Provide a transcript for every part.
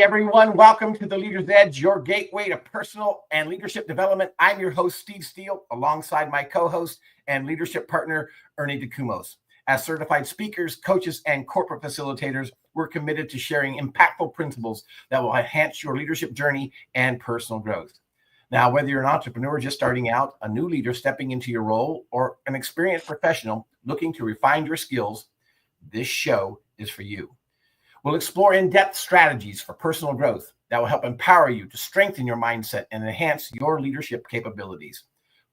Hey everyone, welcome to the Leader's Edge, your gateway to personal and leadership development. I'm your host, Steve Steele, alongside my co-host and leadership partner, Ernie DeCumos. As certified speakers, coaches, and corporate facilitators, we're committed to sharing impactful principles that will enhance your leadership journey and personal growth. Now, whether you're an entrepreneur just starting out, a new leader stepping into your role, or an experienced professional looking to refine your skills, this show is for you. We'll explore in-depth strategies for personal growth that will help empower you to strengthen your mindset and enhance your leadership capabilities.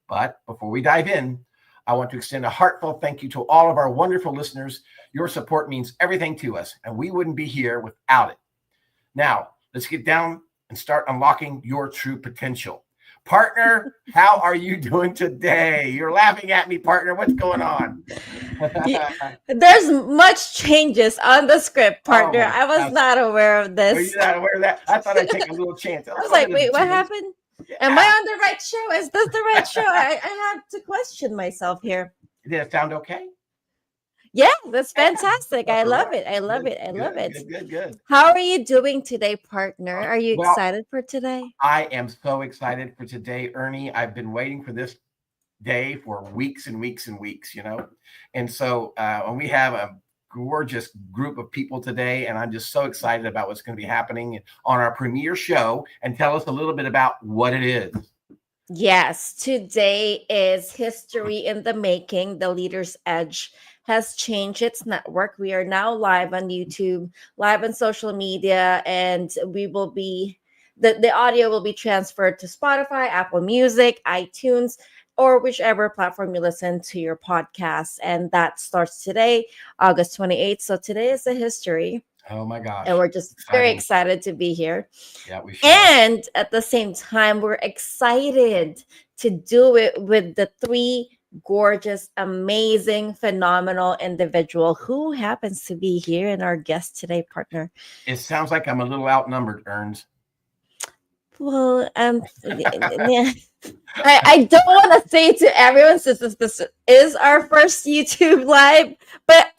But before we dive in, I want to extend a heartfelt thank you to all of our wonderful listeners. Your support means everything to us, and we wouldn't be here without it. Now, let's get down and start unlocking your true potential. Partner, how are you doing today? You're laughing at me, partner. What's going on? There's much changes on the script, partner. I was not aware of this. Were you not aware of that? I thought I'd take a little chance. I was like, wait, what happened? Yeah. Am I on the right show? Is this the right show? I have to question myself here. Did it sound okay? Yeah, that's fantastic. I love it. I love it. I love it. Good. How are you doing today, partner? Are you excited for today? I am so excited for today, Ernie. I've been waiting for this day for weeks and weeks and weeks, And so we have a gorgeous group of people today, and I'm just so excited about what's going to be happening on our premiere show. And tell us a little bit about what it is. Yes, today is history in the making. The Leader's Edge has changed its network. We are now live on YouTube, live on social media, and we will be the audio will be transferred to Spotify, Apple Music, iTunes, or whichever platform you listen to your podcast. And that starts today, August 28th. So today is the history. Oh my gosh. And we're just very excited to be here. Yeah, we should. And at the same time, we're excited to do it with the three gorgeous, amazing, phenomenal individual who happens to be here and our guest today, partner. It sounds like I'm a little outnumbered, Erns. Well, yeah. I don't want to say to everyone, since this is our first YouTube live, but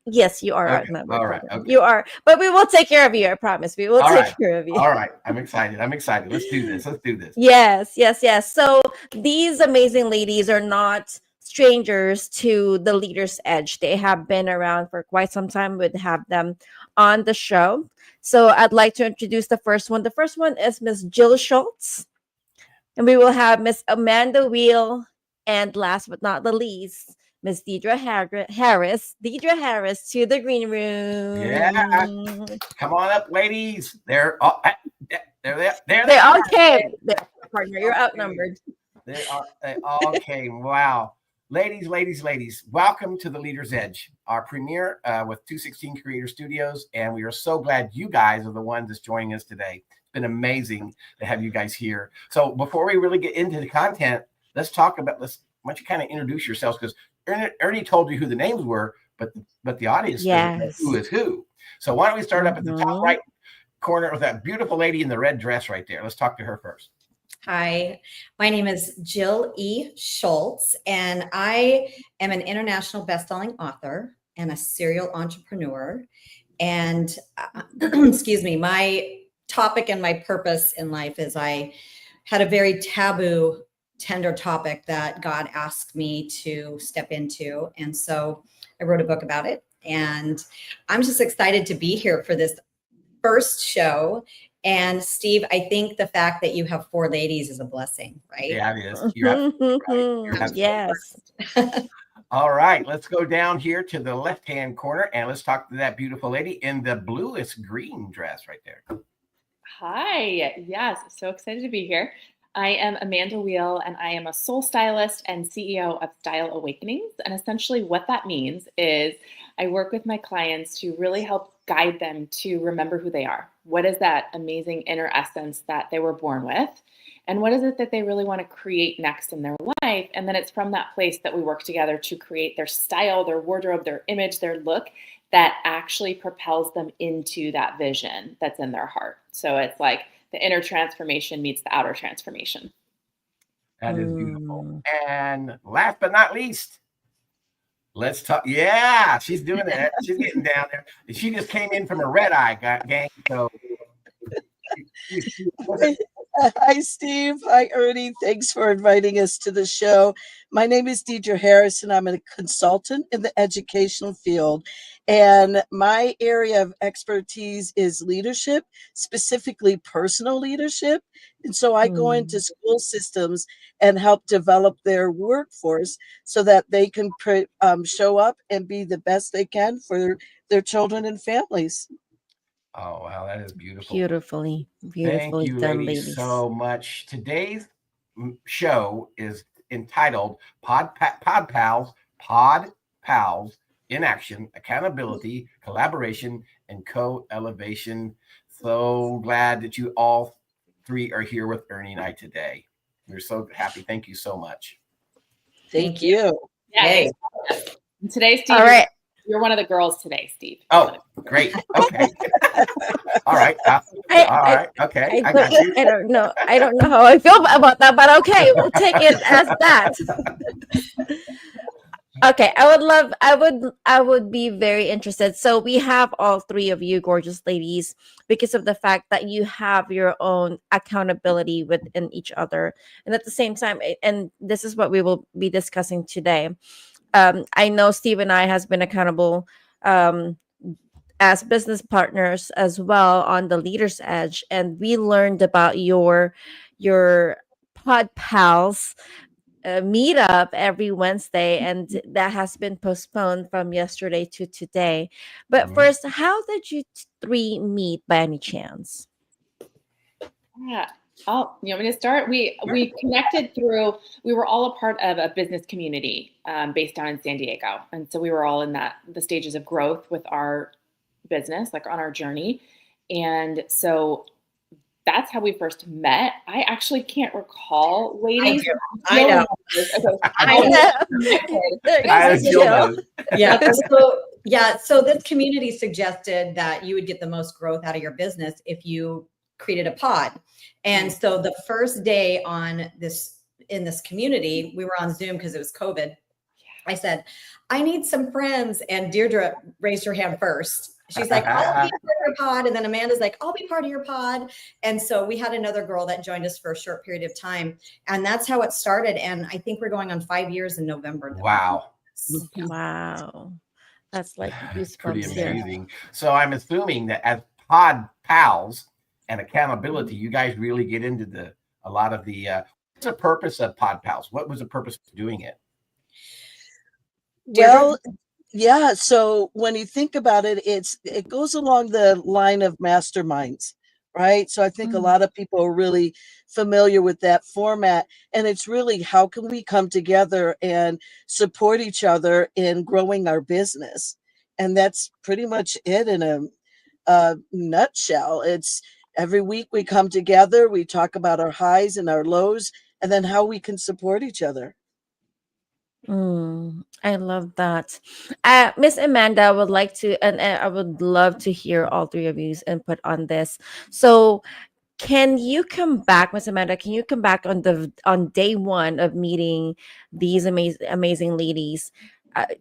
yes, you are outnumbered. All right. Okay. You are, but we will take care of you. I promise. We will take care of you. All right. I'm excited. Let's do this. Yes. So these amazing ladies are not strangers to the Leader's Edge. They have been around for quite some time. We'd have them on the show. So I'd like to introduce the first one. The first one is Miss Jill Schultz. And we will have Miss Amanda Weil. And last but not the least, Miss Deidre Harris. Deidre Harris to the green room. Yeah. Come on up, ladies. They all came. Partner, you're outnumbered. They all came. Wow. Ladies, welcome to the Leader's Edge, our premiere with 216 Creator Studios. And we are so glad you guys are the ones that's joining us today. It's been amazing to have you guys here. So before we really get into the content, why don't you kind of introduce yourselves, because Ernie told you who the names were, but the audience knows who is who. So why don't we start up at the top right corner with that beautiful lady in the red dress right there. Let's talk to her first. Hi, my name is Jill Schultz, and I am an international best-selling author and a serial entrepreneur. And excuse me, my topic and my purpose in life is I had a very taboo, tender topic that God asked me to step into. And so I wrote a book about it. And I'm just excited to be here for this first show. And Steve, I think the fact that you have four ladies is a blessing, right? Yeah, it is. You're right. Yes. All right, let's go down here to the left-hand corner and let's talk to that beautiful lady in the bluest green dress right there. Hi. Yes, so excited to be here. I am Amanda Weil, and I am a soul stylist and CEO of Style Awakenings. And essentially what that means is I work with my clients to really help guide them to remember who they are. What is that amazing inner essence that they were born with? And what is it that they really want to create next in their life? And then it's from that place that we work together to create their style, their wardrobe, their image, their look that actually propels them into that vision that's in their heart. So it's like the inner transformation meets the outer transformation. That is beautiful. And last but not least, let's talk. Yeah, she's doing it. She's getting down there. She just came in from a red eye gang. So Hi, Steve. Hi, Ernie. Thanks for inviting us to the show. My name is Deidre Harris, and I'm a consultant in the educational field. And my area of expertise is leadership, specifically personal leadership. And so I go into school systems and help develop their workforce so that they can show up and be the best they can for their children and families. Oh, wow, that is beautiful. Beautifully, Thank beautifully you, done, ladies, ladies. so much. Today's show is entitled Podpals, in action, accountability, collaboration, and co-elevation. So glad that you all three are here with Ernie and I today. We're so happy. Thank you so much. Thank you. Yeah, Yay. thanks. And today, Steve, All right. you're one of the girls today, Steve. Oh, great. Okay. All right. All right. Okay. I got you. I don't know. I don't know how I feel about that, but okay, we'll take it as that. Okay, I would be very interested. So we have all three of you gorgeous ladies because of the fact that you have your own accountability within each other. And at the same time, and this is what we will be discussing today. I know Steve and I has been accountable as business partners as well on the Leader's Edge, and we learned about your pod pals meetup every Wednesday, and that has been postponed from yesterday to today. But first, how did you three meet by any chance? Yeah. Oh, you want me to start? We connected through. We were all a part of a business community based down in San Diego, and so we were all in the stages of growth with our business, like on our journey, and so that's how we first met. I actually can't recall, ladies. I know. So this community suggested that you would get the most growth out of your business if you created a pod. And so the first day in this community, we were on Zoom because it was COVID. I said, I need some friends. And Deirdre raised her hand first. She's like, I'll be part of your pod. And then Amanda's like, I'll be part of your pod. And so we had another girl that joined us for a short period of time. And that's how it started. And I think we're going on 5 years in November. Wow. Wow. That's like pretty goosebumps here. amazing. So I'm assuming that as pod pals and accountability, you guys really get into a lot of the what's the purpose of pod pals? What was the purpose of doing it? Well, yeah. So when you think about it, it goes along the line of masterminds, right? So I think a lot of people are really familiar with that format, and it's really how can we come together and support each other in growing our business, and that's pretty much it in a nutshell. It's every week we come together, we talk about our highs and our lows, and then how we can support each other. I love that. Miss Amanda would like to, and I would love to hear all three of you's input on this. So, can you come back, Miss Amanda? Can you come back on day one of meeting these amazing ladies?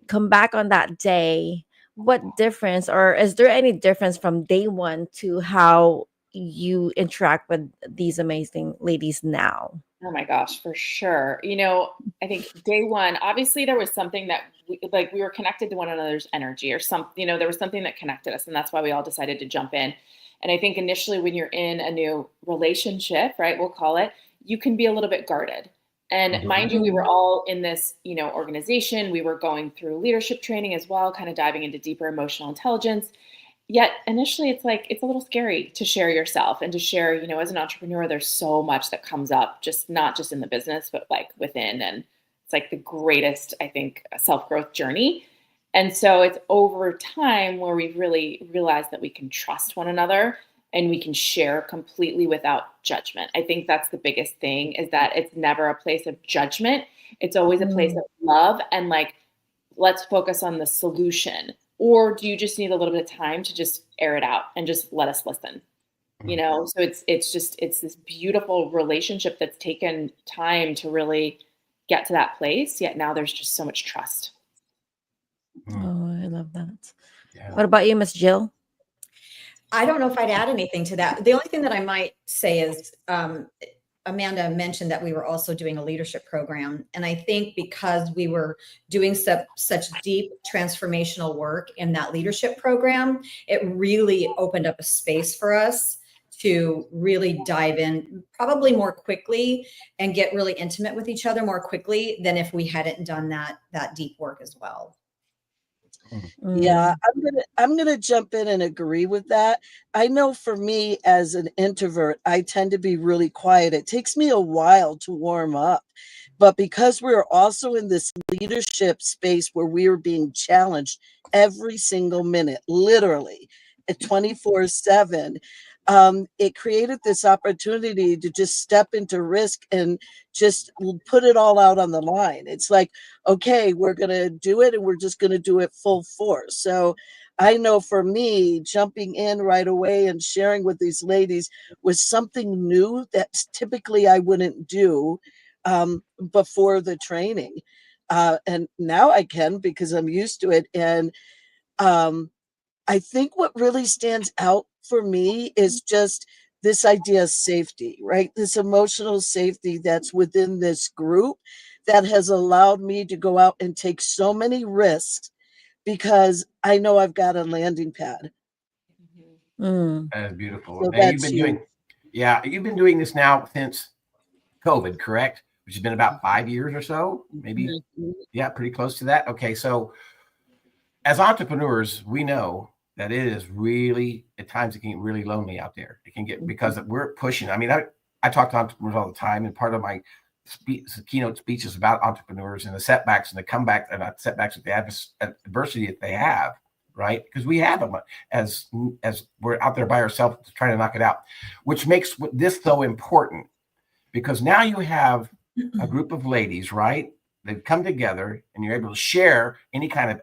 Come back on that day. What difference, or is there any difference from day one to how you interact with these amazing ladies now? Oh my gosh, for sure. I think day one, obviously there was something that we were connected to one another's energy or something, there was something that connected us. And that's why we all decided to jump in. And I think initially when you're in a new relationship, right, we'll call it, you can be a little bit guarded. And mind you, we were all in this, organization. We were going through leadership training as well, kind of diving into deeper emotional intelligence. Yet initially it's a little scary to share yourself and to share, as an entrepreneur, there's so much that comes up, not just in the business, but like within. And it's like the greatest, I think, self-growth journey. And so it's over time where we've really realized that we can trust one another and we can share completely without judgment. I think that's the biggest thing, is that it's never a place of judgment. It's always a place of love and like, let's focus on the solution. Or do you just need a little bit of time to just air it out and just let us listen? So it's this beautiful relationship that's taken time to really get to that place. Yet now there's just so much trust. Oh, I love that. Yeah. What about you, Miss Jill? I don't know if I'd add anything to that. The only thing that I might say is Amanda mentioned that we were also doing a leadership program. And I think because we were doing such deep transformational work in that leadership program, it really opened up a space for us to really dive in probably more quickly and get really intimate with each other more quickly than if we hadn't done that deep work as well. Yeah, I'm gonna jump in and agree with that. I know for me as an introvert, I tend to be really quiet. It takes me a while to warm up. But because we're also in this leadership space where we are being challenged every single minute, literally at 24/7, it created this opportunity to just step into risk and just put it all out on the line. It's like, okay, we're going to do it and we're just going to do it full force. So I know for me, jumping in right away and sharing with these ladies was something new that typically I wouldn't do before the training. And now I can because I'm used to it. And I think what really stands out for me is just this idea of safety, right? This emotional safety that's within this group that has allowed me to go out and take so many risks because I know I've got a landing pad. That is beautiful. So Now you've that's been huge. doing, yeah, you've been doing this now since COVID, correct? Which has been about 5 years or so, maybe. Yeah, pretty close to that. Okay, so as entrepreneurs, we know that it is really, at times it can get really lonely out there. It can get, because we're pushing. I mean, I talk to entrepreneurs all the time, and part of my keynote speech is about entrepreneurs and the setbacks and the comeback, and not setbacks, with the adversity that they have, right? Because we have them as we're out there by ourselves trying to knock it out, which makes this so important, because now you have a group of ladies, right? They've come together and you're able to share any kind of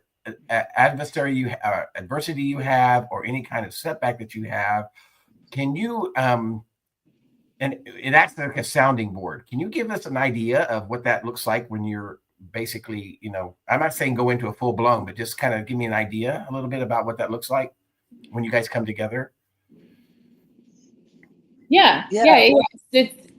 adversity you have, or any kind of setback that you have. Can you and it acts like a sounding board. Can you give us an idea of what that looks like when you're basically, I'm not saying go into a full blown, but just kind of give me an idea a little bit about what that looks like when you guys come together? Yeah.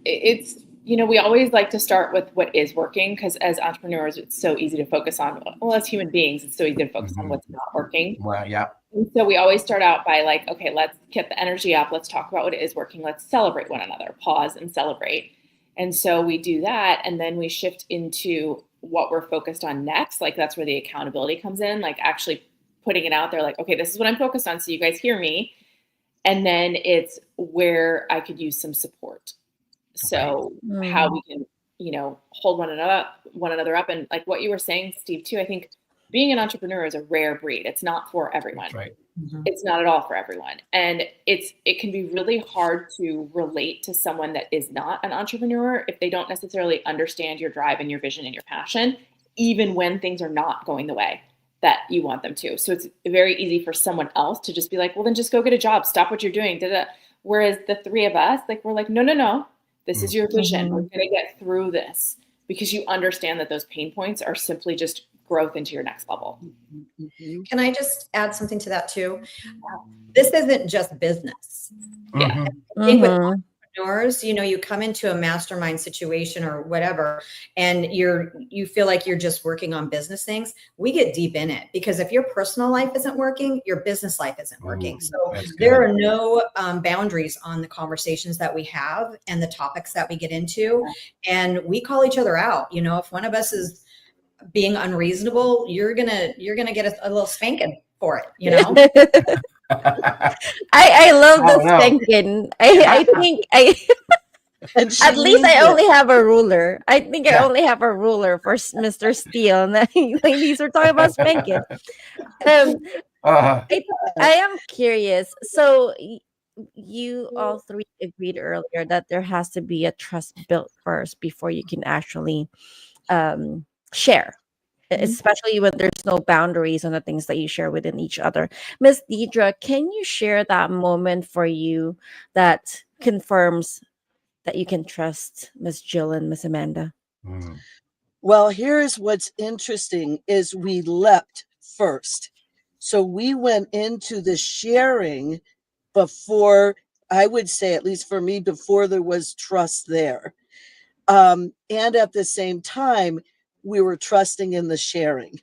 It's we always like to start with what is working, because as entrepreneurs, it's so easy to focus on, well, as human beings, it's so easy to focus on what's not working. Well, yeah. And so we always start out by like, okay, let's get the energy up. Let's talk about what is working. Let's celebrate one another, pause and celebrate. And so we do that. And then we shift into what we're focused on next. Like, that's where the accountability comes in, like actually putting it out there, like, okay, this is what I'm focused on, so you guys hear me. And then it's where I could use some support. So how we can, hold one another up. And like what you were saying, Steve, too, I think being an entrepreneur is a rare breed. It's not for everyone. That's right. It's not at all for everyone. And it can be really hard to relate to someone that is not an entrepreneur if they don't necessarily understand your drive and your vision and your passion, even when things are not going the way that you want them to. So it's very easy for someone else to just be like, well, then just go get a job, stop what you're doing. Whereas the three of us, like, we're like, no, this is your vision. We're going to get through this, because you understand that those pain points are simply just growth into your next level. Can I just add something to that too? This isn't just business. Yeah. I think with entrepreneurs, you come into a mastermind situation or whatever, and you feel like you're just working on business things. We get deep in it, because if your personal life isn't working, your business life isn't working. So there are no boundaries on the conversations that we have and the topics that we get into, and we call each other out. If one of us is being unreasonable, you're gonna get a little spanking for it. I love the spanking. I think at least I only have a ruler. I think I only have a ruler for Mr. Steele, and ladies are talking about spanking. I am curious. So you all three agreed earlier that there has to be a trust built first before you can actually share, especially when there's no boundaries on the things that you share within each other. Miss Deidre, can you share that moment for you that confirms that you can trust Miss Jill and Miss Amanda? Well, here's what's interesting is we leapt first. So we went into the sharing before, I would say, at least for me, before there was trust there. And at the same time, we were trusting in the sharing.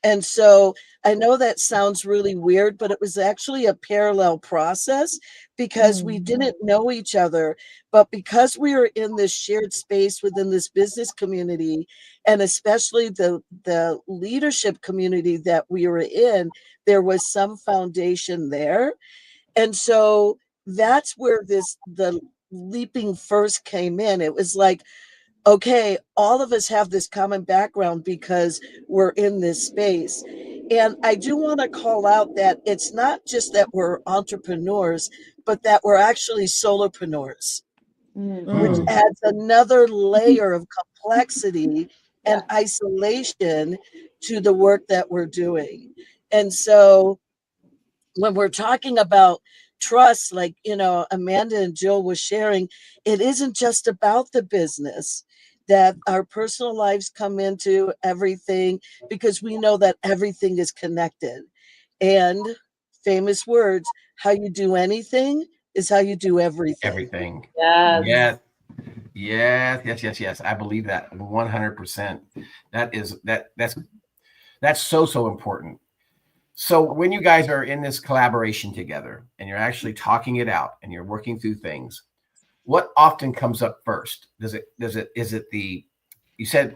And so I know that sounds really weird, but it was actually a parallel process because we didn't know each other. But because we were in this shared space within this business community, and especially the leadership community that we were in, there was some foundation there. And so that's where the leaping first came in. It was like, okay, all of us have this common background because we're in this space. And I do want to call out that it's not just that we're entrepreneurs, but that we're actually solopreneurs, which adds another layer of complexity and isolation to the work that we're doing. And so when we're talking about trust, like, Amanda and Jill was sharing, it isn't just about the business, that our personal lives come into everything, because we know that everything is connected. And famous words, how you do anything is how you do everything. Everything. Yes. Yes. I believe that 100%. That's so important. So when you guys are in this collaboration together and you're actually talking it out and you're working through things, what often comes up first? Is it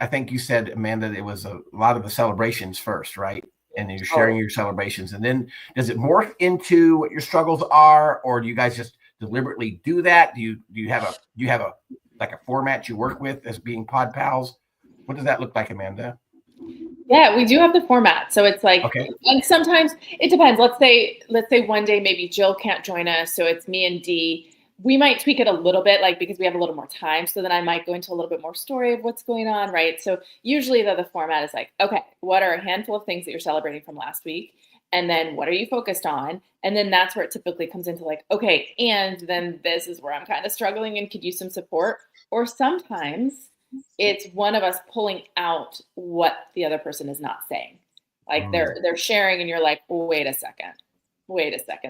I think you said, Amanda, it was a lot of the celebrations first, right? And you're sharing your celebrations, and then does it morph into what your struggles are, or do you guys just deliberately do that? Do you have a like a format you work with as being Podpals? What does that look like, Amanda? Yeah, we do have the format. So it's like, okay. And sometimes it depends. Let's say one day maybe Jill can't join us, so it's me and Dee. We might tweak it a little bit, like, because we have a little more time. So then I might go into a little bit more story of what's going on, right? So usually the format is like, okay, what are a handful of things that you're celebrating from last week? And then what are you focused on? And then that's where it typically comes into like, okay, and then this is where I'm kind of struggling and could use some support. Or sometimes it's one of us pulling out what the other person is not saying. Like they're sharing and you're like, wait a second,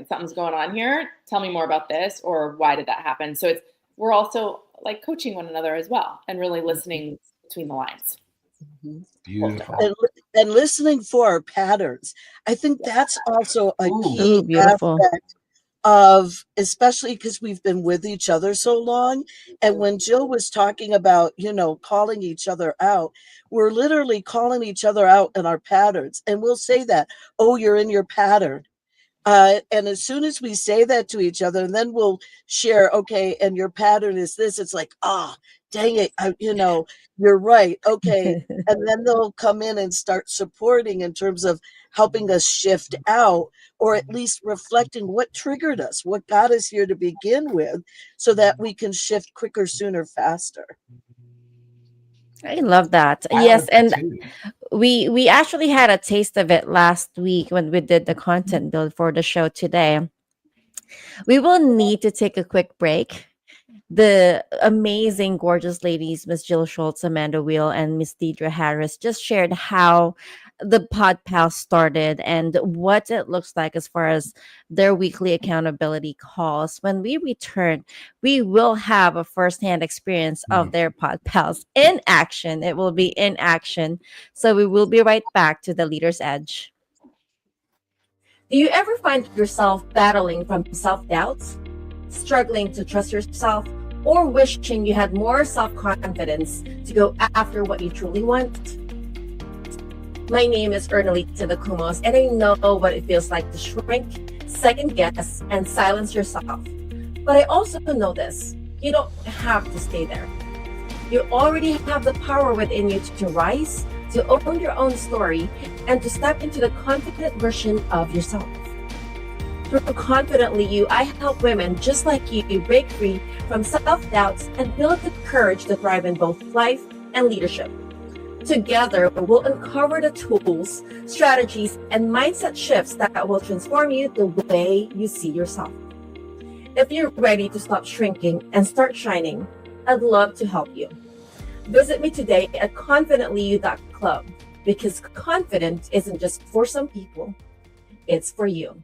something's going on here. Tell me more about this, or why did that happen? So we're also like coaching one another as well and really listening between the lines. Beautiful. And listening for our patterns. I think that's also a key aspect of, especially because we've been with each other so long. And when Jill was talking about, calling each other out, we're literally calling each other out in our patterns. And we'll say that, oh, you're in your pattern. And as soon as we say that to each other, and then we'll share, okay, and your pattern is this, it's like, dang it, you're right. Okay. And then they'll come in and start supporting in terms of helping us shift out, or at least reflecting what triggered us, what got us here to begin with, so that we can shift quicker, sooner, faster. I love that. Yes. And we actually had a taste of it last week when we did the content build for the show today. We will need to take a quick break. The amazing, gorgeous ladies, Miss Jill Schultz, Amanda Weil, and Miss Deidre Harris, just shared how the Podpals started and what it looks like as far as their weekly accountability calls. When we return, we will have a firsthand experience of their Podpals in action. It will be in action. So we will be right back to the Leader's Edge. Do you ever find yourself battling from self-doubts, struggling to trust yourself, or wishing you had more self-confidence to go after what you truly want? My name is Ernie Kumos, and I know what it feels like to shrink, second guess, and silence yourself. But I also know this: you don't have to stay there. You already have the power within you to rise, to own your own story, and to step into the confident version of yourself. Through Confidently You, I help women just like you break free from self-doubts and build the courage to thrive in both life and leadership. Together, we'll uncover the tools, strategies, and mindset shifts that will transform you the way you see yourself. If you're ready to stop shrinking and start shining, I'd love to help you. Visit me today at confidentlyu.club, because confidence isn't just for some people, it's for you.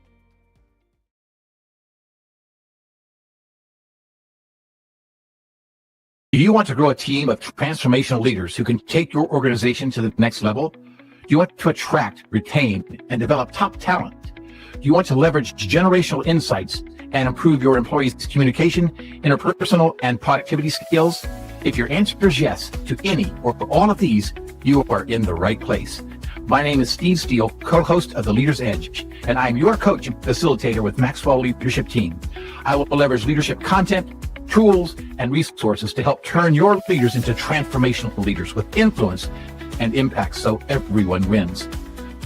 Do you want to grow a team of transformational leaders who can take your organization to the next level? Do you want to attract, retain, and develop top talent? Do you want to leverage generational insights and improve your employees' communication, interpersonal, and productivity skills? If your answer is yes to any or all of these, you are in the right place. My name is Steve Steele, co-host of The Leader's Edge, and I'm your coach and facilitator with Maxwell Leadership Team. I will leverage leadership content, tools, and resources to help turn your leaders into transformational leaders with influence and impact so everyone wins.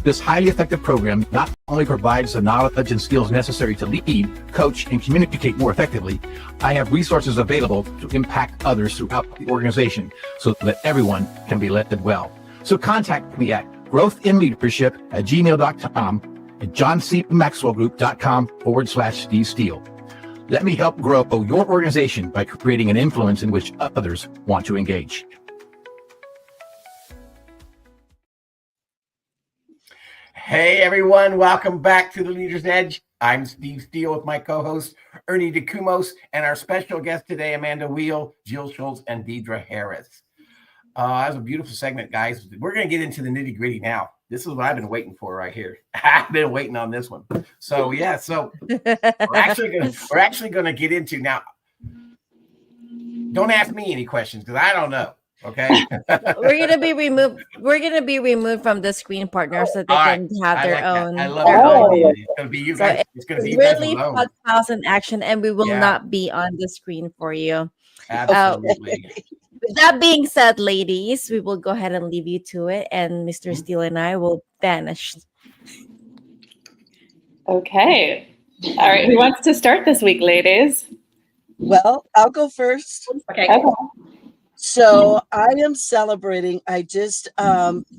This highly effective program not only provides the knowledge and skills necessary to lead, coach, and communicate more effectively, I have resources available to impact others throughout the organization so that everyone can be led well. So contact me at growthinleadership@gmail.com and johncmaxwellgroup.com/Steve Steele. Let me help grow your organization by creating an influence in which others want to engage. Hey everyone, welcome back to The Leader's Edge. I'm Steve Steele with my co-host Ernie DeCumos and our special guest today, Amanda Weil, Jill Schultz, and Deidre Harris. That was a beautiful segment, guys. We're going to get into the nitty-gritty now. This is what I've been waiting for right here. I've been waiting on this one. So yeah, we're actually going to get into now. Don't ask me any questions because I don't know. Okay. We're gonna be removed. We're gonna be removed from the screen, partner, so they can have their own. I love their own. It's gonna be you guys. It's gonna be you guys really alone. Podpals in action, and we will not be on the screen for you. Absolutely. With that being said, ladies, we will go ahead and leave you to it, and Mr. Steele and I will vanish. Okay. All right. Who wants to start this week, ladies? Well, I'll go first. Okay. So I am celebrating. I just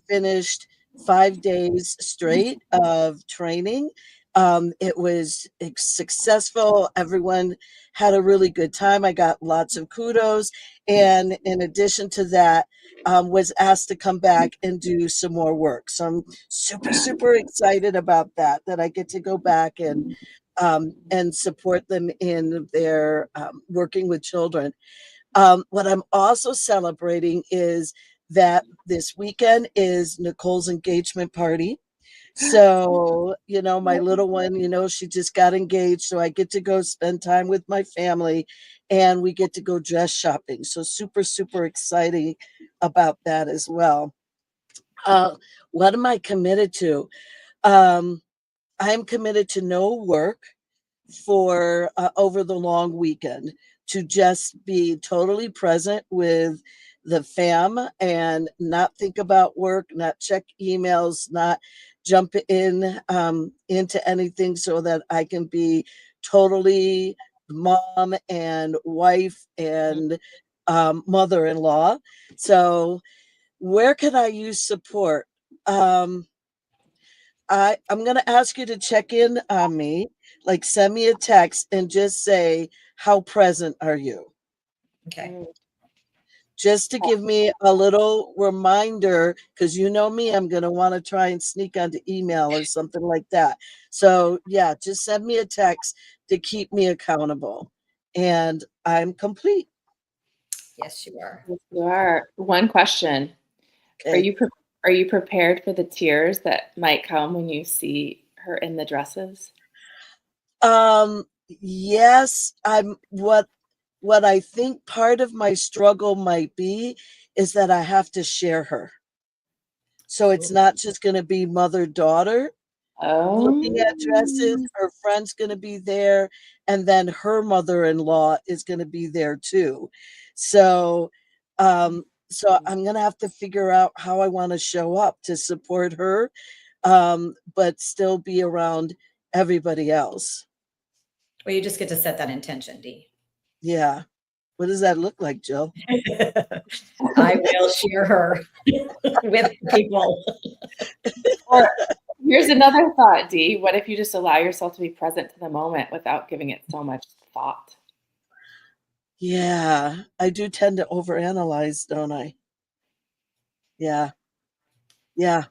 finished 5 days straight of training. It was successful. Everyone had a really good time. I got lots of kudos. And in addition to that, was asked to come back and do some more work. So I'm super, super excited about that I get to go back and support them in their working with children. What I'm also celebrating is that this weekend is Nicole's engagement party. So, my little one, she just got engaged. So I get to go spend time with my family and we get to go dress shopping. So super, super exciting about that as well. What am I committed to? I'm committed to no work for over the long weekend, to just be totally present with the fam and not think about work, not check emails, not jump into anything, so that I can be totally mom and wife and mother-in-law. So where can I use support? I'm going to ask you to check in on me, like send me a text and just say, how present are you? Okay. Just to give me a little reminder, because you know me, I'm going to want to try and sneak onto email or something like that. So yeah, just send me a text to keep me accountable. And I'm complete. Yes, you are. Yes, you are. One question. Okay. Are you prepared for the tears that might come when you see her in the dresses? Yes, what I think part of my struggle might be is that I have to share her. So it's not just going to be mother-daughter looking at dresses. Her friend's going to be there, and then her mother-in-law is going to be there too. So I'm going to have to figure out how I want to show up to support her, but still be around everybody else. Well, you just get to set that intention, Dee. Yeah. What does that look like, Jill? I will share her with people. Or here's another thought, Dee. What if you just allow yourself to be present to the moment without giving it so much thought? Yeah, I do tend to overanalyze, don't I? Yeah. Because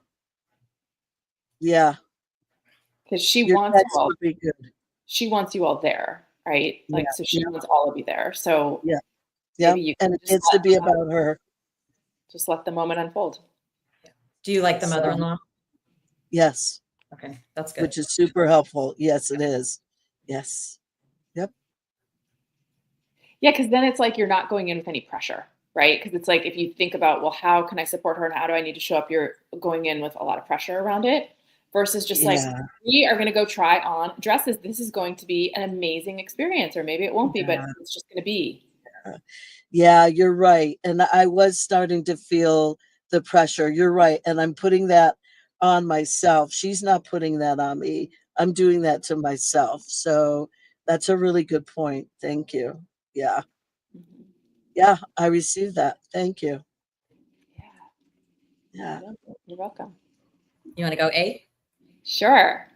she Your wants text you all. would be good. She wants you all there, right? Like, Yeah. so she wants all of you there. So Yeah. Yeah. maybe you And can it gets to be about her. just let the moment unfold. Do you like the So- mother-in-law? Yes. Okay, that's good. Which is super helpful. Yes, it is. Yes. Yep. Yeah, because then it's like you're not going in with any pressure, right? Because it's like if you think about, well, how can I support her and how do I need to show up? You're going in with a lot of pressure around it versus just like, Yeah. we are going to go try on dresses. This is going to be an amazing experience, or maybe it won't be, but Yeah. it's just going to be. Yeah, you're right. And I was starting to feel the pressure. You're right. And I'm putting that on myself. She's not putting that on me. I'm doing that to myself. So that's a really good point. Thank you. Yeah. Mhm. Yeah, I received that. Thank you. Yeah, Yeah. you're welcome. You want to go A? Sure.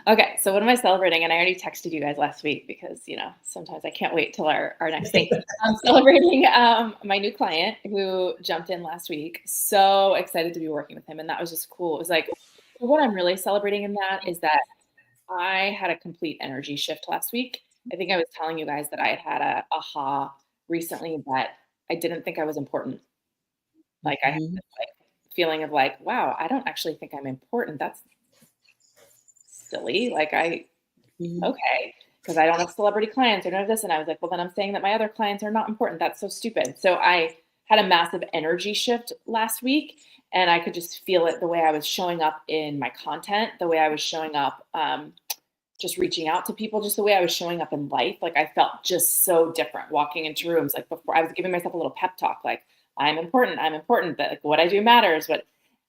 Okay, so what am I celebrating? And I already texted you guys last week because, sometimes I can't wait till our next thing. I'm celebrating my new client who jumped in last week. So excited to be working with him. And that was just cool. It was like, what I'm really celebrating in that is that I had a complete energy shift last week. I think I was telling you guys that I had a aha recently that I didn't think I was important. Like I had Mhm. this feeling of like, wow, I don't actually think I'm important. That's silly. Like Mhm. okay, because I don't have celebrity clients or none of this. And I was like, well, then I'm saying that my other clients are not important. That's so stupid. So I had a massive energy shift last week, and I could just feel it the way I was showing up in my content, the way I was showing up, just reaching out to people, just the way I was showing up in life. Like I felt just so different walking into rooms. Like before, I was giving myself a little pep talk, like I'm important, that like, what I do matters,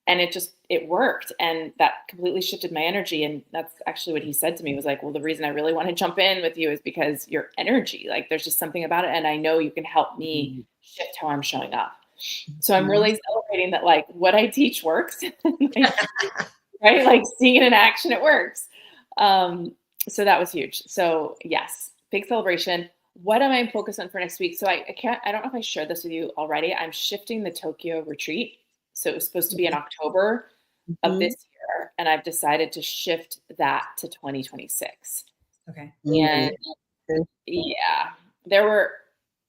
and it worked. And that completely shifted my energy. And that's actually what he said to me was like, well, the reason I really want to jump in with you is because your energy, like there's just something about it. And I know you can help me shift how I'm showing up. So I'm really celebrating that, like what I teach works, right? Like seeing it in action, it works. So that was huge. So yes, big celebration. What am I focused on for next week? So I don't know if I shared this with you already. I'm shifting the Tokyo retreat. So it was supposed to be in October of this year, and I've decided to shift that to 2026. Okay. And Okay. yeah, there were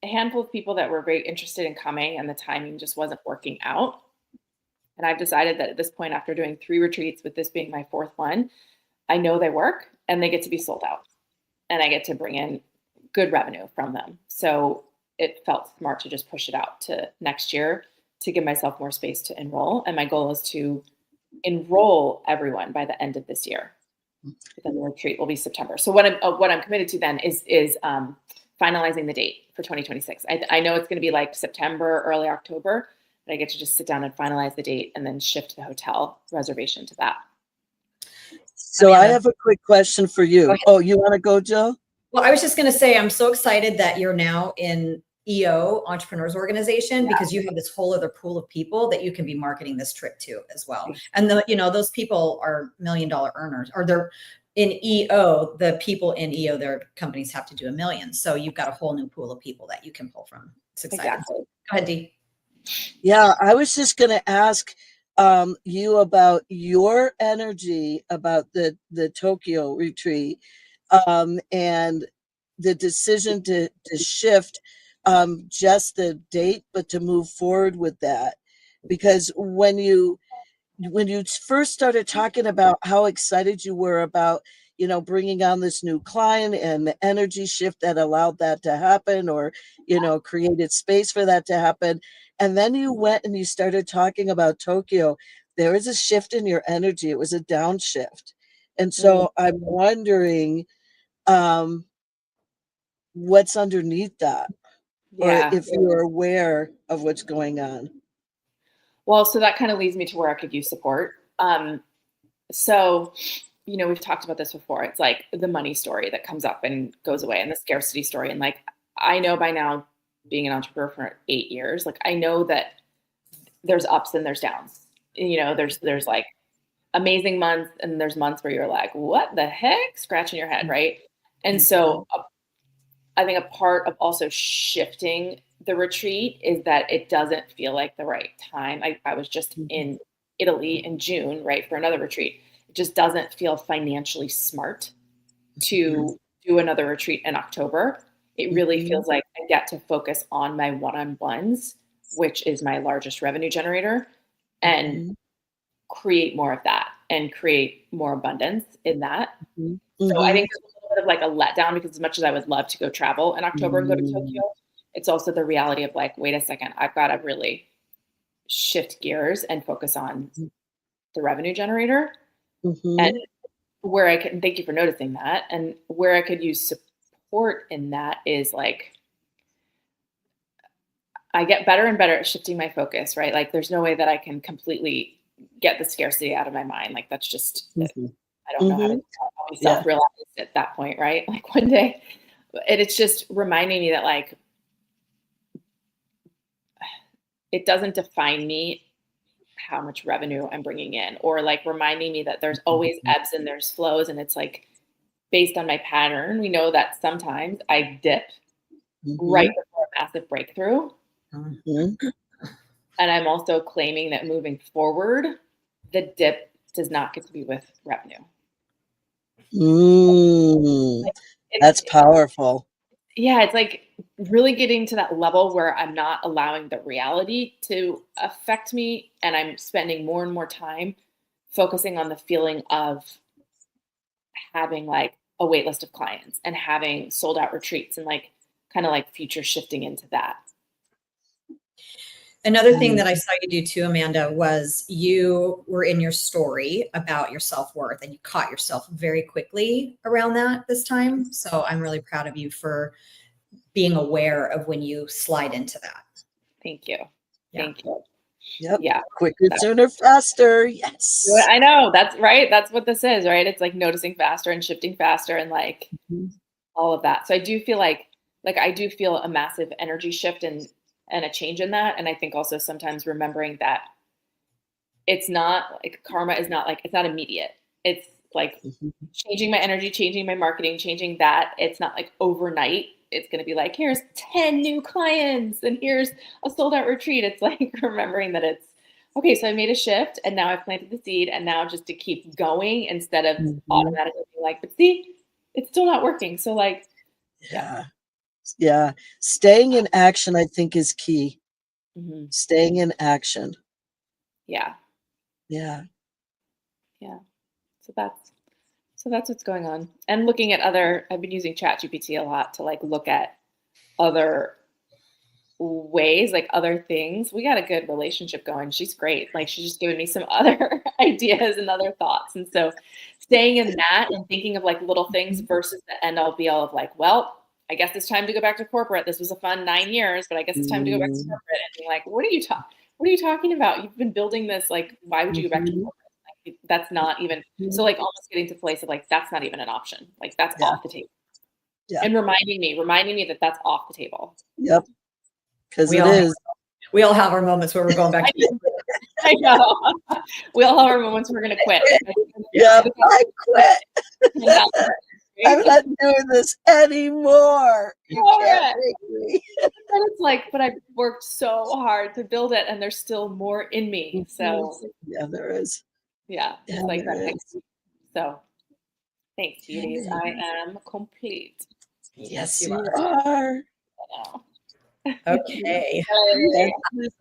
a handful of people that were very interested in coming, and the timing just wasn't working out. And I've decided that at this point, after doing 3 retreats, with this being my 4th one, I know they work and they get to be sold out, and I get to bring in good revenue from them. So it felt smart to just push it out to next year to give myself more space to enroll. And my goal is to enroll everyone by the end of this year. Then the retreat will be September. So what I'm committed to then is finalizing the date for 2026. I know it's going to be like September, early October, but I get to just sit down and finalize the date and then shift the hotel reservation to that. So I Amanda. have a quick question for Go you. ahead. Oh, you want to go, Jill? Well, I was just going to say, I'm so excited that you're now in EO, Entrepreneurs Organization, because you have this whole other pool of people that you can be marketing this trip to as well. And those people are $1 million earners, or they're in EO, the people in EO, their companies have to do $1 million. So you've got a whole new pool of people that you can pull from. It's exciting. Exactly. Go ahead, Dee. Yeah, I was just going to ask you about your energy about the Tokyo retreat and the decision to shift just the date, but to move forward with that. Because when you first started talking about how excited you were about, bringing on this new client and the energy shift that allowed that to happen, or, created space for that to happen. And then you went and you started talking about Tokyo. There was a shift in your energy. It was a downshift. And so I'm wondering what's underneath that, or Yeah. if you're aware of what's going on. Well, so that kind of leads me to where I could use support. So, we've talked about this before. It's like the money story that comes up and goes away, and the scarcity story. And like, I know by now, being an entrepreneur for 8 years, like I know that there's ups and there's downs. There's like amazing months, and there's months where you're like, what the heck? Scratching your head, right? And so I think a part of also shifting the retreat is that it doesn't feel like the right time. I was just in Italy in June, right, for another retreat. It just doesn't feel financially smart to do another retreat in October. it really feels like I get to focus on my one-on-ones, which is my largest revenue generator, and create more of that and create more abundance in that. So I think there's a little bit of like a letdown, because as much as I would love to go travel in October and go to Tokyo, it's also the reality of like, wait a second, I've got to really shift gears and focus on the revenue generator. And where I can, thank you for noticing that. And where I could use support in that is like, I get better and better at shifting my focus, right? Like there's no way that I can completely get the scarcity out of my mind. Like that's just, I don't know how to be self-realized at that point, right? Like one day, and it's just reminding me that like, it doesn't define me how much revenue I'm bringing in, or like reminding me that there's always ebbs and there's flows. And it's like, based on my pattern, we know that sometimes I dip right before a massive breakthrough. And I'm also claiming that moving forward, the dip does not get to be with revenue. That's powerful. Yeah, it's like really getting to that level where I'm not allowing the reality to affect me, and I'm spending more and more time focusing on the feeling of having like a wait list of clients and having sold out retreats, and like kind of like future shifting into that. Another thing that I saw you do too, Amanda, was you were in your story about your self-worth, and you caught yourself very quickly around that this time. So I'm really proud of you for being aware of when you slide into that. Thank you. Yeah. Thank you. Yep. Yeah. Quicker, sooner, faster. Yes. I know. That's right. That's what this is, right? It's like noticing faster and shifting faster and like all of that. So I do feel like I do feel a massive energy shift and a change in that. And I think also sometimes remembering that it's not like karma is not like, it's not immediate. It's like changing my energy, changing my marketing, changing that. It's not like overnight. It's going to be like, here's 10 new clients and here's a sold out retreat. It's like remembering that it's okay. So I made a shift and now I've planted the seed, and now just to keep going instead of automatically being like, but see, it's still not working. So like, yeah. Staying in action, I think, is key. Staying in action. Yeah. So that's what's going on. And looking at I've been using ChatGPT a lot to like look at other ways, like other things. We got a good relationship going. She's great. Like she's just giving me some other ideas and other thoughts. And so staying in that and thinking of like little things versus the end all be all of like, well, I guess it's time to go back to corporate. This was a fun 9 years, but I guess it's time to go back to corporate. And being like, what are you talking about? You've been building this. Like, why would you go back to corporate? Like, that's not even, so like almost getting to the place of like, that's not even an option. Like that's off the table. And reminding me that that's off the table. Yep. Because it is. We all have our moments where we're going back to I know. We all have our moments we're going to quit. I quit. I'm not doing this anymore. You can't make me. And it's like, but I've worked so hard to build it, and there's still more in me. So yeah, there is. Yeah, it's like that next. So thanks, beauties. I am complete. Yes, you are. Okay.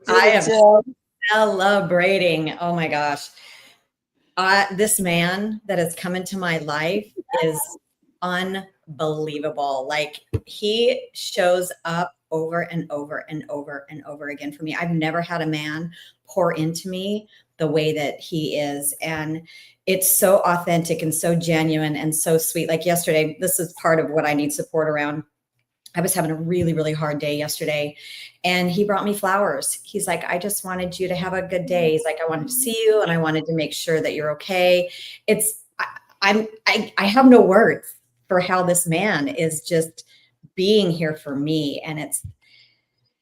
I am celebrating. Oh my gosh. This man that has come into my life is unbelievable. Like he shows up over and over and over and over again for me. I've never had a man pour into me the way that he is. And it's so authentic and so genuine and so sweet. Like yesterday, this is part of what I need support around. I was having a really, really hard day yesterday, and he brought me flowers. He's like, I just wanted you to have a good day. He's like, I wanted to see you, and I wanted to make sure that you're okay. I have no words for how this man is just being here for me. And it's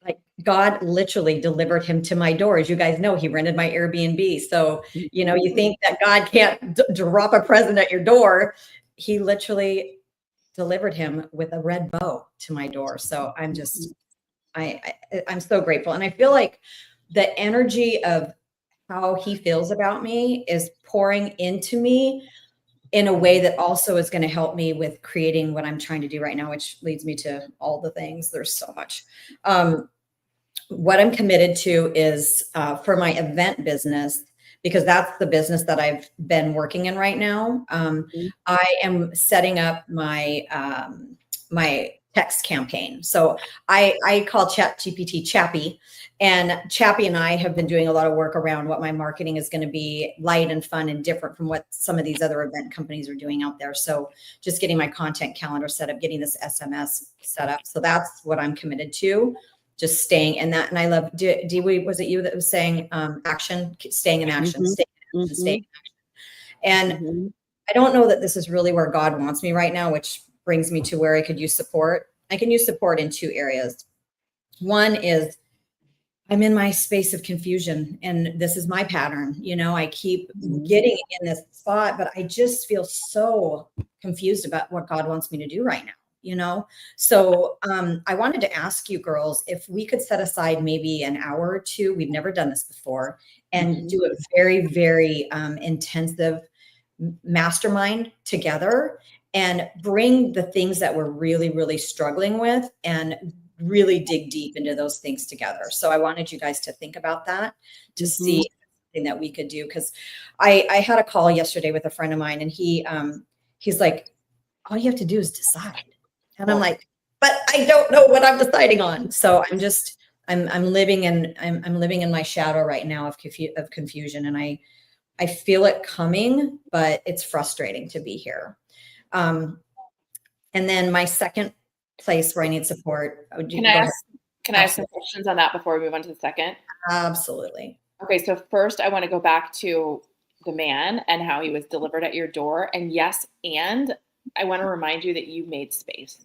like, God literally delivered him to my door. As you guys know, he rented my Airbnb. So, you know, you think that God can't drop a present at your door. He literally delivered him with a red bow to my door. So I'm just, I'm so grateful. And I feel like the energy of how he feels about me is pouring into me in a way that also is going to help me with creating what I'm trying to do right now, which leads me to all the things. There's so much. What I'm committed to is for my event business, because that's the business that I've been working in right now. I am setting up my my text campaign. So I call ChatGPT Chappy, and Chappy and I have been doing a lot of work around what my marketing is going to be, light and fun and different from what some of these other event companies are doing out there. So just getting my content calendar set up, getting this SMS set up. So that's what I'm committed to. Just staying in that. And I love, was it you that was saying action, staying in action, staying in action, staying in action. And I don't know that this is really where God wants me right now, which brings me to where I could use support. I can use support in two areas. One is I'm in my space of confusion, and this is my pattern. You know, I keep getting in this spot, but I just feel so confused about what God wants me to do right now. You know, so I wanted to ask you girls if we could set aside maybe an hour or two. We've never done this before, and do a very, very intensive mastermind together and bring the things that we're really, really struggling with and really dig deep into those things together. So I wanted you guys to think about that, to see something that we could do. Because I had a call yesterday with a friend of mine, and he's like, all you have to do is decide. And I'm like, but I don't know what I'm deciding on. So I'm living in my shadow right now of confusion, and I feel it coming, but it's frustrating to be here. And then my second place where I need support. Can I ask some questions on that before we move on to the second? Absolutely. Okay, so first I want to go back to the man and how he was delivered at your door. And yes, and I want to remind you that you made space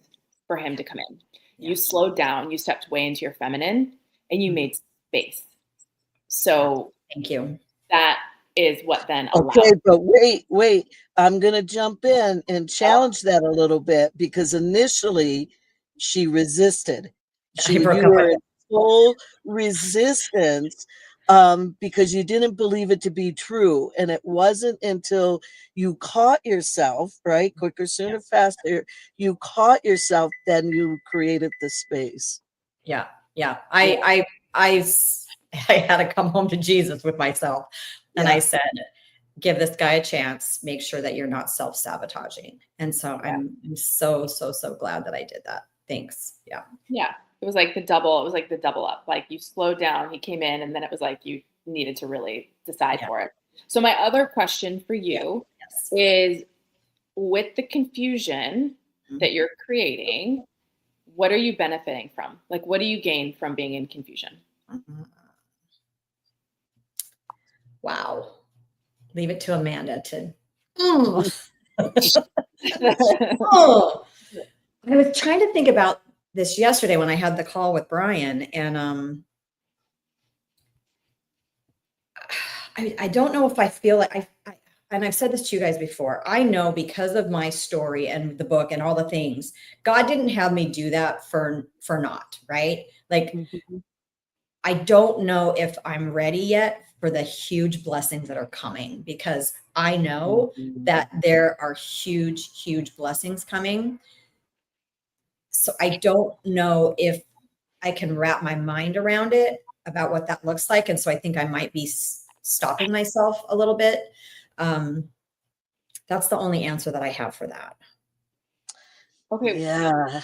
for him to come in. You slowed down, you stepped way into your feminine, and you made space. So thank you. That is what then allowed. Okay, but wait. I'm going to jump in and challenge that a little bit, because initially she resisted. You were in full resistance because you didn't believe it to be true. And it wasn't until you caught yourself, right? Quicker, sooner, faster. You caught yourself, then you created the space. Yeah. I had to come home to Jesus with myself. And I said, give this guy a chance. Make sure that you're not self-sabotaging. And so I'm so glad that I did that. Thanks. Yeah. Yeah. It was like the double up. Like you slowed down, he came in, and then it was like you needed to really decide for it. So my other question for you is, with the confusion that you're creating, what are you benefiting from? Like, what do you gain from being in confusion? Wow. Leave it to Amanda to. I was trying to think about this yesterday when I had the call with Brian, and I don't know if I feel like and I've said this to you guys before. I know because of my story and the book and all the things, God didn't have me do that for naught, right? Like, I don't know if I'm ready yet for the huge blessings that are coming, because I know that there are huge blessings coming. So I don't know if I can wrap my mind around it, about what that looks like. And so I think I might be stopping myself a little bit. That's the only answer that I have for that. Okay. Yeah.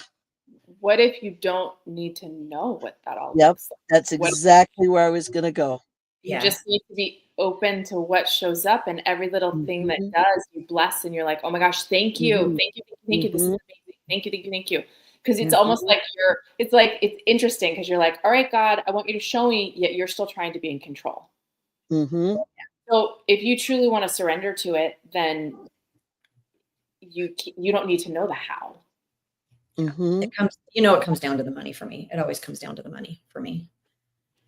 What if you don't need to know what that all looks like? That's exactly where I was going to go. You just need to be open to what shows up, and every little thing that does, you bless, and you're like, oh my gosh, thank you. Thank you. This is amazing. Thank you. Because it's almost like it's interesting, because you're like, all right, God, I want you to show me, yet you're still trying to be in control. So if you truly want to surrender to it, then you don't need to know the how. It comes down to the money for me. It always comes down to the money for me.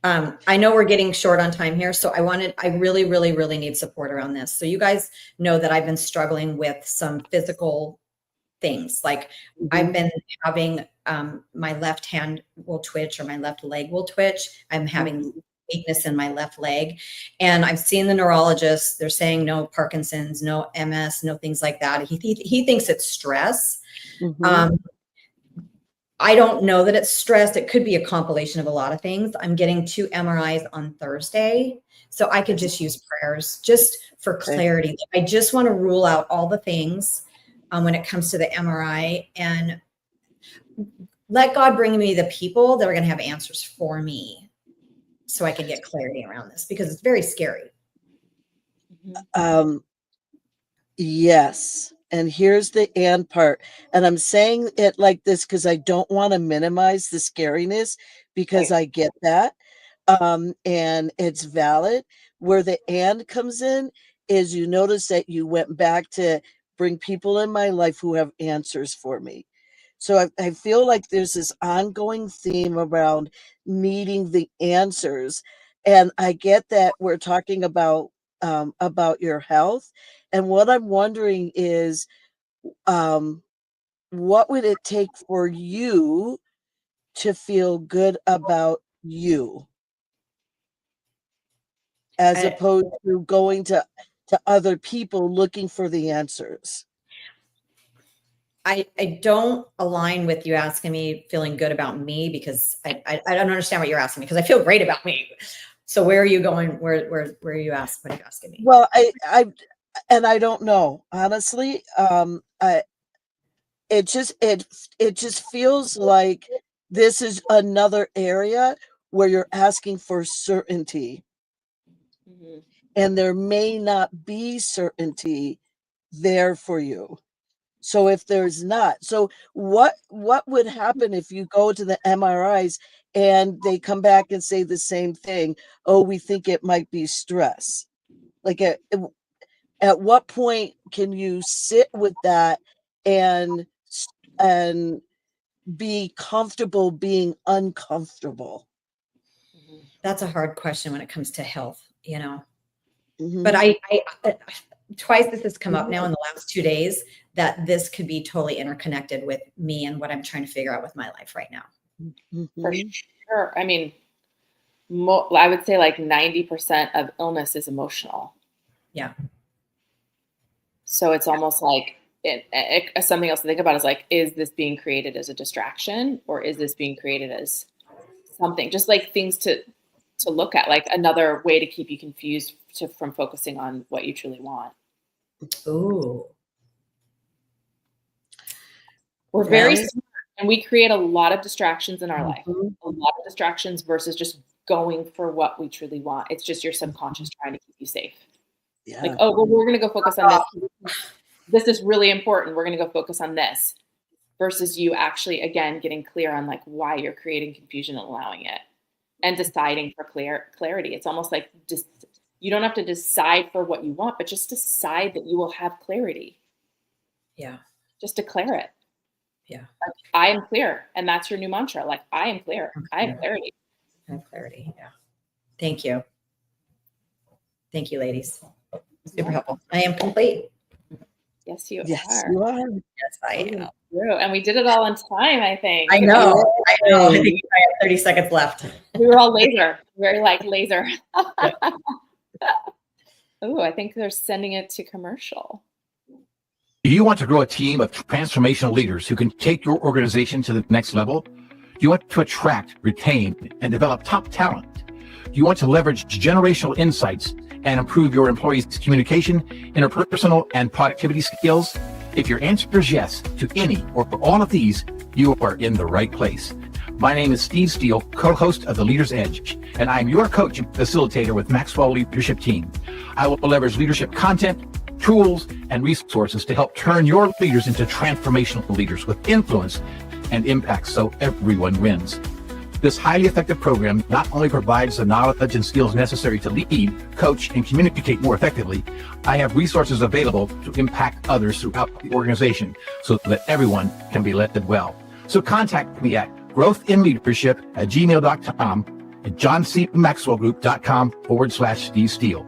I know we're getting short on time here, so I really need support around this. So you guys know that I've been struggling with some physical things. Like I've been having my left hand will twitch, or my left leg will twitch. I'm having weakness in my left leg. And I've seen the neurologist. They're saying no Parkinson's, no MS, no things like that. He thinks it's stress. I don't know that it's stress. It could be a compilation of a lot of things. I'm getting 2 MRIs on Thursday. So I could just use prayers just for clarity. I just want to rule out all the things when it comes to the MRI and let God bring me the people that are going to have answers for me so I can get clarity around this because it's very scary. Yes. And here's the and part. And I'm saying it like this because I don't want to minimize the scariness because I get that. And it's valid. Where the and comes in is you notice that you went back to bring people in my life who have answers for me. So I feel like there's this ongoing theme around needing the answers. And I get that we're talking about your health. And what I'm wondering is, what would it take for you to feel good about you? As opposed to going to other people looking for the answers. I don't align with you asking me feeling good about me because I don't understand what you're asking me because I feel great about me. So where are you going? Where are you asking? What are you asking me? Well, I don't know, honestly. It just feels like this is another area where you're asking for certainty. And there may not be certainty there for you. So if there's not, so what would happen if you go to the MRIs and they come back and say the same thing? Oh, we think it might be stress. Like at what point can you sit with that and be comfortable being uncomfortable? That's a hard question when it comes to health, But I twice this has come up now in the last 2 days that this could be totally interconnected with me and what I'm trying to figure out with my life right now. For sure. I mean, I would say like 90% of illness is emotional. Yeah. So it's almost like something else to think about is like, is this being created as a distraction or is this being created as something? Just like things to look at, like another way to keep you confused from focusing on what you truly want. Ooh. We're very smart and we create a lot of distractions in our life, a lot of distractions versus just going for what we truly want. It's just your subconscious trying to keep you safe. Yeah. Like, oh, well, we're going to go focus on this. This is really important. We're going to go focus on this versus you actually, again, getting clear on like why you're creating confusion and allowing it and deciding for clarity. It's almost like just, you don't have to decide for what you want, but just decide that you will have clarity. Yeah. Just declare it. Yeah. Like, I am clear. And that's your new mantra. Like, I am clear. I have clarity. I have clarity. Yeah. Thank you. Thank you, ladies. Super helpful. I am complete. Yes, you Yes, are. you are. Yes, I am. True. And we did it all on time, I think. I know. I think I have 30 seconds left. We were all laser. Very like laser. Oh, I think they're sending it to commercial. Do you want to grow a team of transformational leaders who can take your organization to the next level? Do you want to attract, retain, and develop top talent? Do you want to leverage generational insights and improve your employees' communication, interpersonal, and productivity skills? If your answer is yes to any or all of these, you are in the right place. My name is Steve Steele, co-host of The Leader's Edge, and I'm your coach and facilitator with Maxwell Leadership Team. I will leverage leadership content, tools, and resources to help turn your leaders into transformational leaders with influence and impact so everyone wins. This highly effective program not only provides the knowledge and skills necessary to lead, coach, and communicate more effectively, I have resources available to impact others throughout the organization so that everyone can be led well. So contact me at growthinleadership@gmail.com and johncmaxwellgroup.com/Steve Steele.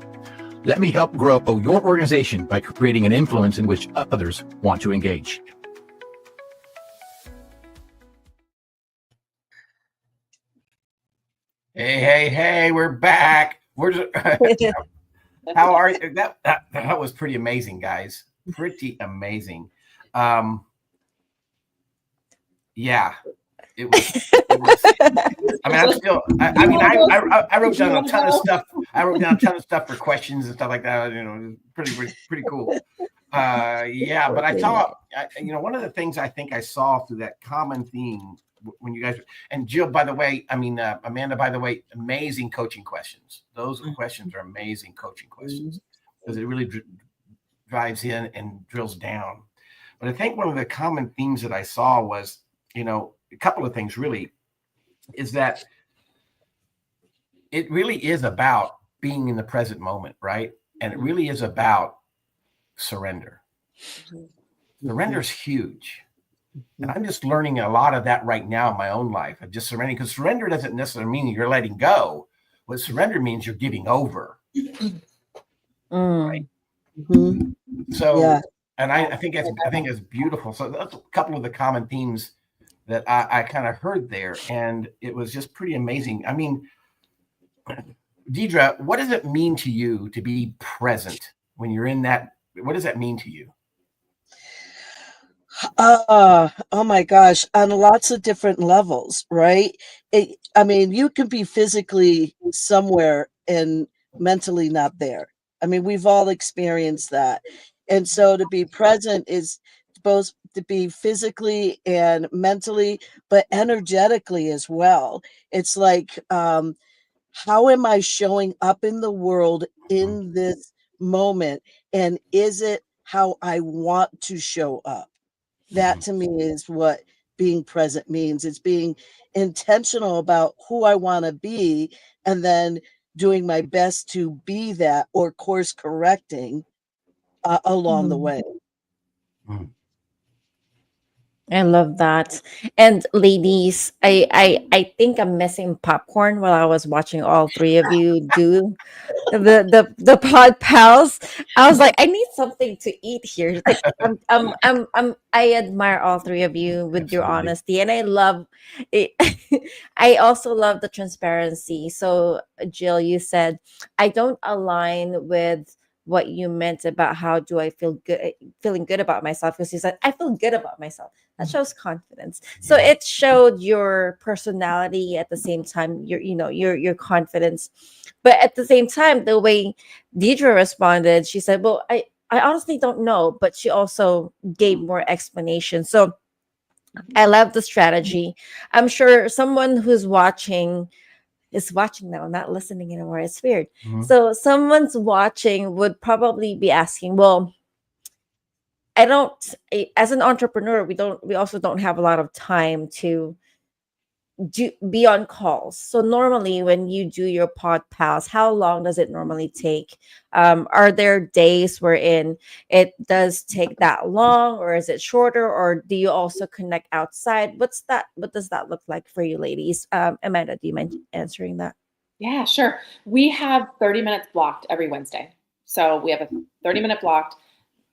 Let me help grow your organization by creating an influence in which others want to engage. Hey, we're back. How are you? That was pretty amazing, guys. Pretty amazing. Yeah, it was. I mean, I'm still. I wrote down a ton of stuff. I wrote down a ton of stuff for questions and stuff like that. You know, pretty cool. Yeah, but I saw. One of the things I think I saw through that common theme when you guys and Jill, by the way, Amanda, by the way, amazing coaching questions. Those questions are amazing coaching questions because it really drives in and drills down. But I think one of the common themes that I saw was, a couple of things really, is that it really is about being in the present moment, right? And it really is about surrender. Surrender is huge. And I'm just learning a lot of that right now in my own life of just surrendering, because surrender doesn't necessarily mean you're letting go. What surrender means you're giving over. Right. So, yeah. And I think it's beautiful. So that's a couple of the common themes that I kind of heard there, and it was just pretty amazing. I mean, Deidre, what does it mean to you to be present when you're in that? What does that mean to you? Oh my gosh, on lots of different levels, right? You can be physically somewhere and mentally not there. I mean, we've all experienced that. And so to be present is both to be physically and mentally, but energetically as well. It's like, how am I showing up in the world in this moment? And is it how I want to show up? That to me is what being present means. It's being intentional about who I want to be and then doing my best to be that, or course correcting along the way. I love that. And ladies, I think I'm missing popcorn while I was watching all three of you do the Podpals. I was like, I need something to eat here. Like, I admire all three of you with your honesty, and I love it. I also love the transparency. So, Jill, you said I don't align with what you meant about how do I feeling good about myself, because you said I feel good about myself. That shows confidence. So it showed your personality at the same time, your confidence. But at the same time, the way Deidre responded, she said, well, I honestly don't know, but she also gave more explanation. So I love the strategy. I'm sure someone who's watching is watching now, not listening anymore. It's weird. So someone's watching would probably be asking, well, as an entrepreneur, we also don't have a lot of time to be on calls. So normally when you do your Podpals, how long does it normally take? Are there days wherein it does take that long, or is it shorter, or do you also connect outside? What does that look like for you ladies? Amanda, do you mind answering that? Yeah, sure. We have 30 minutes blocked every Wednesday. So we have a 30-minute blocked.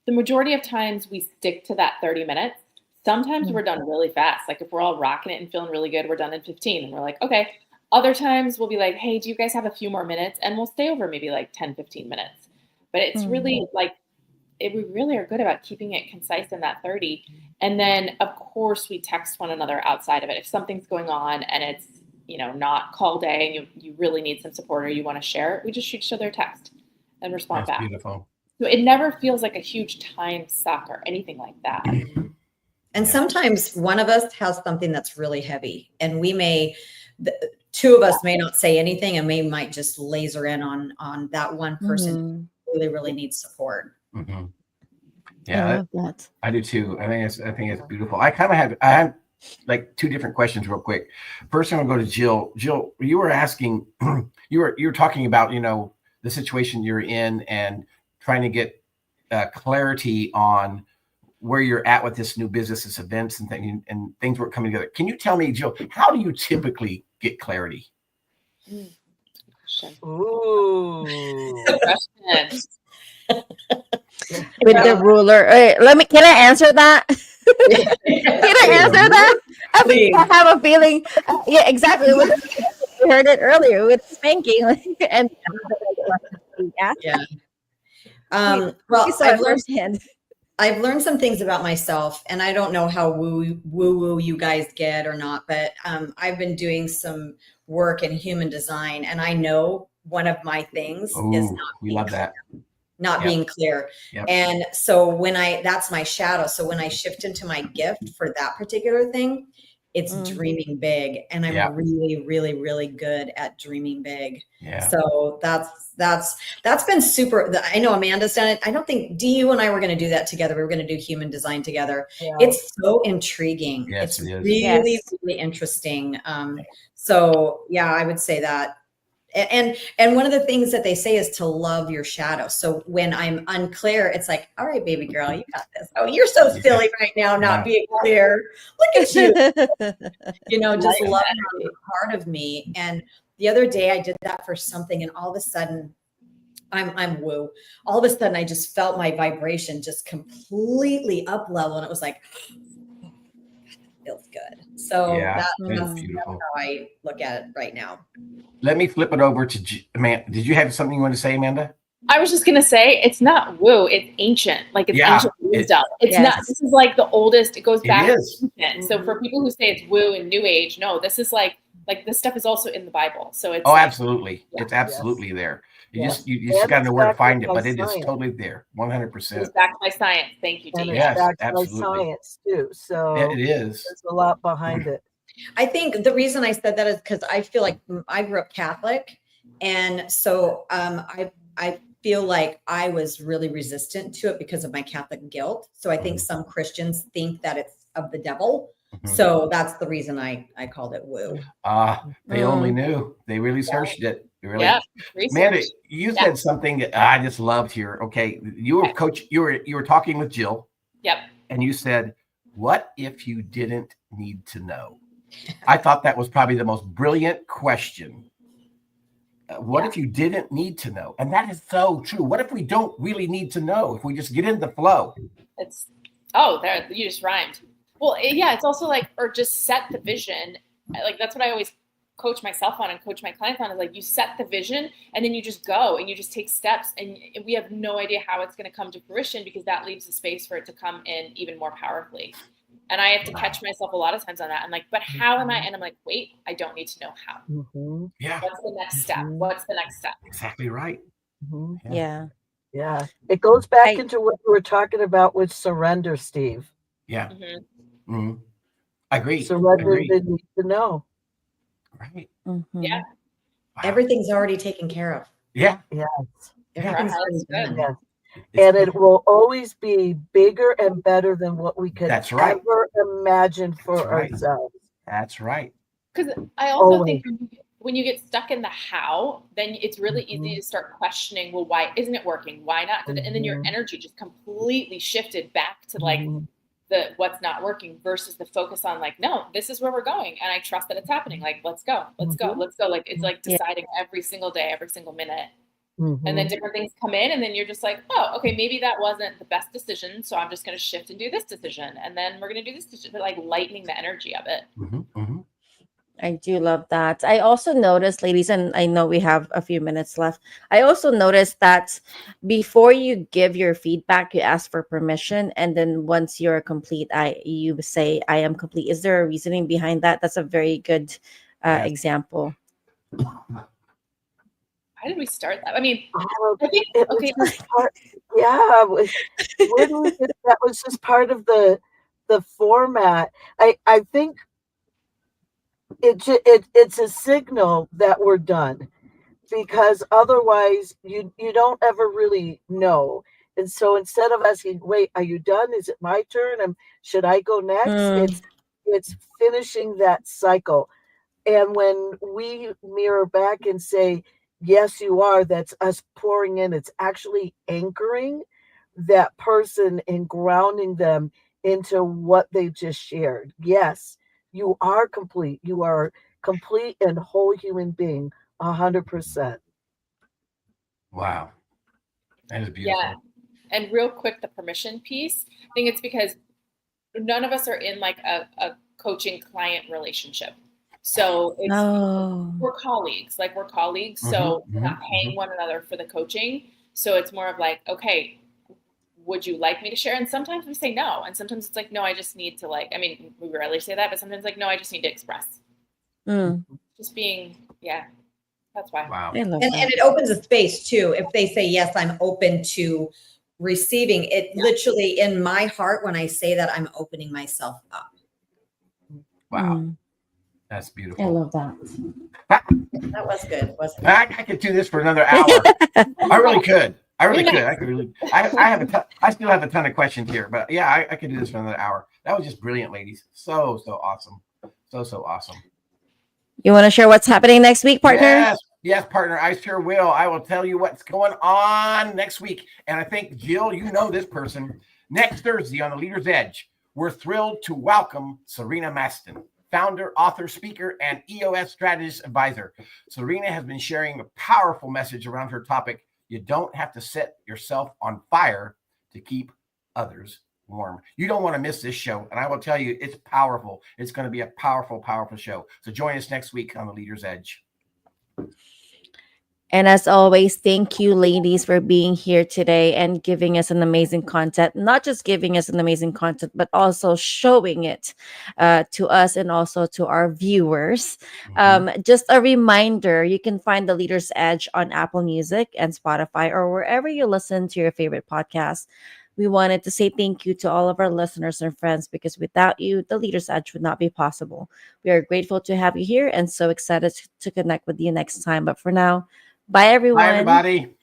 The majority of times we stick to that 30 minutes. Sometimes we're done really fast. Like if we're all rocking it and feeling really good, we're done in 15 and we're like, okay. Other times we'll be like, hey, do you guys have a few more minutes? And we'll stay over maybe like 10, 15 minutes. But it's really like, we really are good about keeping it concise in that 30. And then of course we text one another outside of it. If something's going on and it's, not call day and you really need some support or you want to share it, we just shoot each other a text and respond back. Beautiful. So it never feels like a huge time suck or anything like that. And sometimes one of us has something that's really heavy, and two of us may not say anything, and we might just laser in on that one person who really, really needs support. Yeah, I do too. I think it's beautiful. I have like two different questions real quick. First, I'm gonna go to Jill. Jill, you were asking, you were talking about, the situation you're in and trying to get clarity on where you're at with this new business, this events and things were coming together. Can you tell me, Jill, how do you typically get clarity? Ooh. With the ruler. Can I answer that? Can I answer that? I have a feeling. Yeah, exactly. With you heard it earlier with spanking. And yeah, Yeah. we Well, saw it firsthand. I've learned some things about myself, and I don't know how woo you guys get or not, but I've been doing some work in human design, and I know one of my things is we love that. Not being clear. Yep. And so that's my shadow. So when I shift into my gift for that particular thing, it's dreaming big. And I'm really, really, really good at dreaming big. Yeah. So that's been super. I know Amanda's done it. I don't think you and I were going to do that together. We were going to do human design together. Yeah. It's so intriguing. Yes, it's it is. Really, really interesting. So yeah, I would say that. And one of the things that they say is to love your shadow. So when I'm unclear, it's like, all right, baby girl, you got this. Oh, you're so silly right now, not being clear. Look at you. Just loving the part of me. And the other day I did that for something, and all of a sudden I'm woo. All of a sudden I just felt my vibration just completely up level. And it was like, feels good. So that's how I look at it right now. Let me flip it over to Amanda. Did you have something you want to say, Amanda? I was just going to say, it's not woo, it's ancient. Like it's ancient wisdom. It's not, this is like the oldest, it goes back. So for people who say it's woo and new age, no, this is like this stuff is also in the Bible. So it's absolutely. It's absolutely there. You just got to know where to find it, but it is totally there. 100%. It's backed by science. Thank you, Deidre. Yes, absolutely. By science too. So it is. There's a lot behind it. I think the reason I said that is because I feel like I grew up Catholic. And so I feel like I was really resistant to it because of my Catholic guilt. So I think some Christians think that it's of the devil. So that's the reason I called it woo. They only knew. They really searched it. Really. Yeah. Amanda, you said something that I just loved here. Okay. You were coach. You were talking with Jill. Yep. And you said, what if you didn't need to know? I thought that was probably the most brilliant question. What if you didn't need to know? And that is so true. What if we don't really need to know? If we just get in the flow? There, you just rhymed. Well, yeah, it's also like, or just set the vision. Like that's what I always coach myself on and coach my clients on is like, you set the vision and then you just go and you just take steps, and we have no idea how it's going to come to fruition because that leaves the space for it to come in even more powerfully. And I have to catch myself a lot of times on that. I'm like, but how am I? And I'm like, wait, I don't need to know how. Yeah. What's the next step? What's the next step? Exactly right. Yeah. It goes back into what we were talking about with surrender, Steve. Yeah. I agree. Surrender the need to know. Right. Yeah. Wow. Everything's already taken care of. Yeah. Yes. Everything's already done. Yes. And it will always be bigger and better than what we could ever imagine for ourselves. That's right. Because I also think when you get stuck in the how, then it's really easy to start questioning, well, why isn't it working? Why not? And then your energy just completely shifted back to like the what's not working versus the focus on like, no, this is where we're going. And I trust that it's happening. Like, let's go. Like, it's like deciding every single day, every single minute. And then different things come in and then you're just like, oh, okay, maybe that wasn't the best decision. So I'm just going to shift and do this decision. And then we're going to do this decision, but like lightening the energy of it. I do love that. I also noticed, ladies, and I know we have a few minutes left. I also noticed that before you give your feedback, you ask for permission. And then once you're complete, you say, I am complete. Is there a reasoning behind that? That's a very good example. How did we start that? I mean, I think, that was just part of the format. I think it's a signal that we're done, because otherwise you don't ever really know. And so instead of asking, wait, are you done? Is it my turn? Should I go next? It's finishing that cycle. And when we mirror back and say, yes, you are, that's us pouring in. It's actually anchoring that person and grounding them into what they just shared. Yes, you are complete. You are complete and whole human being, 100%. Wow. That is beautiful. Yeah. And real quick, the permission piece, I think it's because none of us are in like a coaching client relationship. So it's Oh. we're colleagues, like we're colleagues. So we're not paying one another for the coaching. So it's more of like, okay, would you like me to share? And sometimes we say no. And sometimes it's like, no, I just need to like, I mean, we rarely say that, but sometimes like, no, I just need to express. Mm. Just being, yeah, that's why. Wow. I love And that. it opens a space too. If they say, yes, I'm open to receiving it, literally in my heart, when I say that, I'm opening myself up. Wow. Mm. That's I beautiful. love that. That was good, wasn't it? I could do this for another hour. I really could. I really could. I could really. I still have a ton of questions here, but yeah, I could do this for another hour. That was just brilliant, ladies. So awesome. So awesome. You want to share what's happening next week, partner? Yes, partner. I sure will. I will tell you what's going on next week. And I think, Jill, you know this person. Next Thursday on the Leader's Edge, we're thrilled to welcome Serena Maston, founder, author, speaker, and EOS strategist advisor. Serena has been sharing a powerful message around her topic. You don't have to set yourself on fire to keep others warm. You don't want to miss this show. And I will tell you, it's powerful. It's going to be a powerful, powerful show. So join us next week on the Leader's Edge. And as always, thank you, ladies, for being here today and giving us an amazing content. Not just giving us an amazing content, but also showing it to us and also to our viewers. Just a reminder, you can find The Leader's Edge on Apple Music and Spotify or wherever you listen to your favorite podcast. We wanted to say thank you to all of our listeners and friends, because without you, The Leader's Edge would not be possible. We are grateful to have you here and so excited to connect with you next time. But for now, bye, everyone. Bye, everybody.